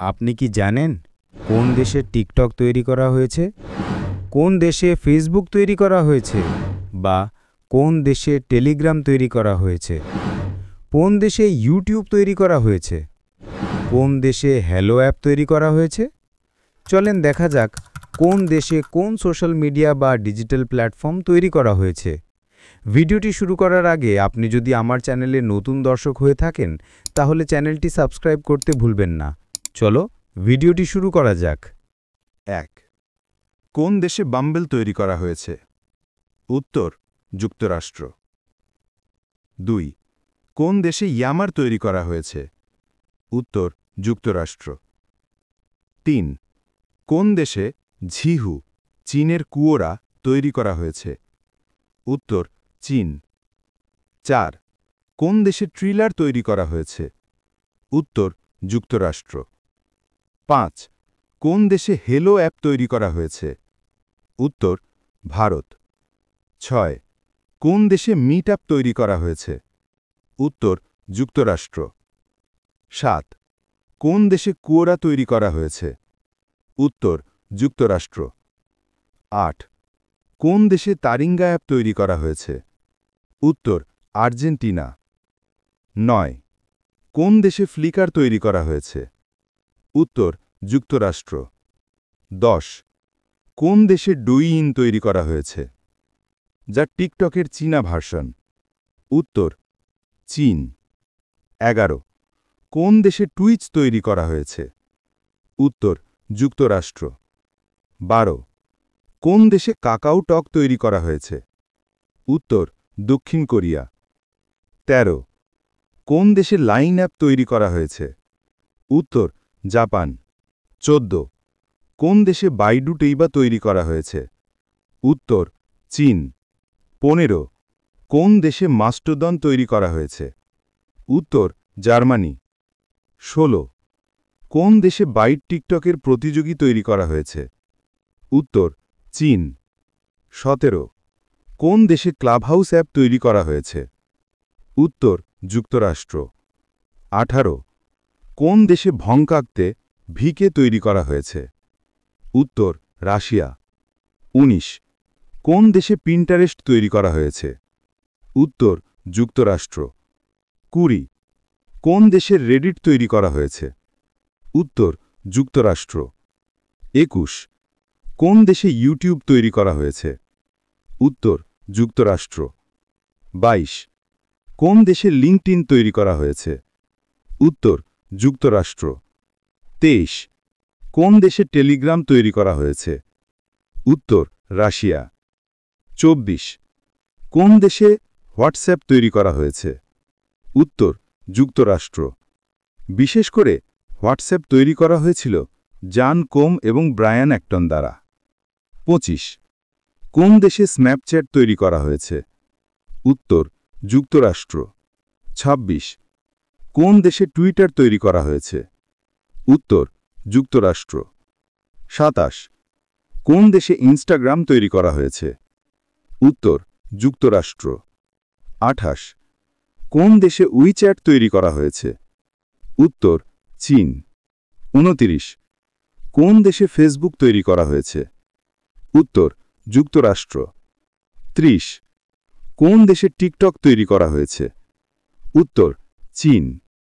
আপনি কি জানেন কোন দেশে টিকটক তৈরি করা হয়েছে, কোন দেশে ফেসবুক তৈরি করা হয়েছে, বা কোন দেশে টেলিগ্রাম তৈরি করা হয়েছে, কোন দেশে ইউটিউব তৈরি করা হয়েছে, কোন দেশে হ্যালো অ্যাপ তৈরি করা হয়েছে? চলেন দেখা যাক কোন দেশে কোন সোশ্যাল মিডিয়া বা ডিজিটাল প্ল্যাটফর্ম তৈরি করা হয়েছে। ভিডিওটি শুরু করার আগে আপনি যদি আমার চ্যানেলে নতুন দর্শক হয়ে থাকেন তাহলে চ্যানেলটি সাবস্ক্রাইব করতে ভুলবেন না। চলো ভিডিওটি শুরু করা যাক। ১. কোন দেশে বাম্বল তৈরি করা হয়েছে? উত্তর, যুক্তরাষ্ট্র। ২. কোন দেশে ইয়ামার তৈরি করা হয়েছে? উত্তর, যুক্তরাষ্ট্র। ৩. কোন দেশে ঝিহু, চীনের কুয়োরা তৈরি করা হয়েছে? উত্তর, চীন। ৪. কোন দেশে ট্রিলার তৈরি করা হয়েছে? উত্তর, যুক্তরাষ্ট্র। ৫. কোন দেশে হ্যালো অ্যাপ তৈরি করা হয়েছে? উত্তর, ভারত। ৬. কোন দেশে মিট অ্যাপ তৈরি করা হয়েছে? উত্তর, যুক্তরাষ্ট্র। ৭. কোন দেশে কুয়োরা তৈরি করা হয়েছে? উত্তর, যুক্তরাষ্ট্র। ৮. কোন দেশে তারিঙ্গা অ্যাপ তৈরি করা হয়েছে? উত্তর, আর্জেন্টিনা। ৯. কোন দেশে ফ্লিকার তৈরি করা হয়েছে? উত্তর, যুক্তরাষ্ট্র। ১০. কোন দেশে ডুইইন তৈরি করা হয়েছে, যা টিকটকের চীনা ভার্সন? উত্তর, চীন। ১১. কোন দেশে টুইচ তৈরি করা হয়েছে? উত্তর, যুক্তরাষ্ট্র। ১২. কোন দেশে কাকাও টক তৈরি করা হয়েছে? উত্তর, দক্ষিণ কোরিয়া। ১৩. কোন দেশে লাইন অ্যাপ তৈরি করা হয়েছে? উত্তর, জাপান। ১৪. কোন দেশে বাইডু টেইবা তৈরি করা হয়েছে? উত্তর, চীন। ১৫. কোন দেশে মাস্টোডন তৈরি করা হয়েছে? উত্তর, জার্মানি। ১৬. কোন দেশে বাইট টিকটকের প্রতিযোগী তৈরি করা হয়েছে? উত্তর, চীন। ১৭. কোন দেশে ক্লাবহাউস অ্যাপ তৈরি করা হয়েছে? উত্তর, যুক্তরাষ্ট্র। ১৮. কোন দেশে ভংকাকতে ভিকে তৈরি করা হয়েছে? উত্তর, রাশিয়া। ১৯. কোন দেশে পিন্টারেস্ট তৈরি করা হয়েছে? উত্তর, যুক্তরাষ্ট্র। ২০. কোন দেশে রেডিট তৈরি করা হয়েছে? উত্তর, যুক্তরাষ্ট্র। ২১. কোন দেশে ইউটিউব তৈরি করা হয়েছে? উত্তর, যুক্তরাষ্ট্র। ২২. কোন দেশে লিঙ্কডইন তৈরি করা হয়েছে? উত্তর, যুক্তরাষ্ট্র। ২৩. কোন দেশে টেলিগ্রাম তৈরি করা হয়েছে? উত্তর, রাশিয়া। ২৪. কোন দেশে হোয়াটসঅ্যাপ তৈরি করা হয়েছে? উত্তর, যুক্তরাষ্ট্র। বিশেষ করে হোয়াটসঅ্যাপ তৈরি করা হয়েছিল জন কোম এবং ব্রায়ান অ্যাক্টন দ্বারা। ২৫. কোন দেশে স্ন্যাপচ্যাট তৈরি করা হয়েছে? উত্তর, যুক্তরাষ্ট্র। ২৬. কোন দেশে টুইটার তৈরি করা হয়েছে? উত্তর, যুক্তরাষ্ট্র। ২৭. কোন দেশে ইনস্টাগ্রাম তৈরি করা হয়েছে? উত্তর, যুক্তরাষ্ট্র। ২৮. কোন দেশে উইচ্যাট তৈরি করা হয়েছে? উত্তর, চীন। ২৯. কোন দেশে ফেসবুক তৈরি করা হয়েছে? উত্তর, যুক্তরাষ্ট্র। ৩০. কোন দেশে টিকটক তৈরি করা হয়েছে? উত্তর, চীন।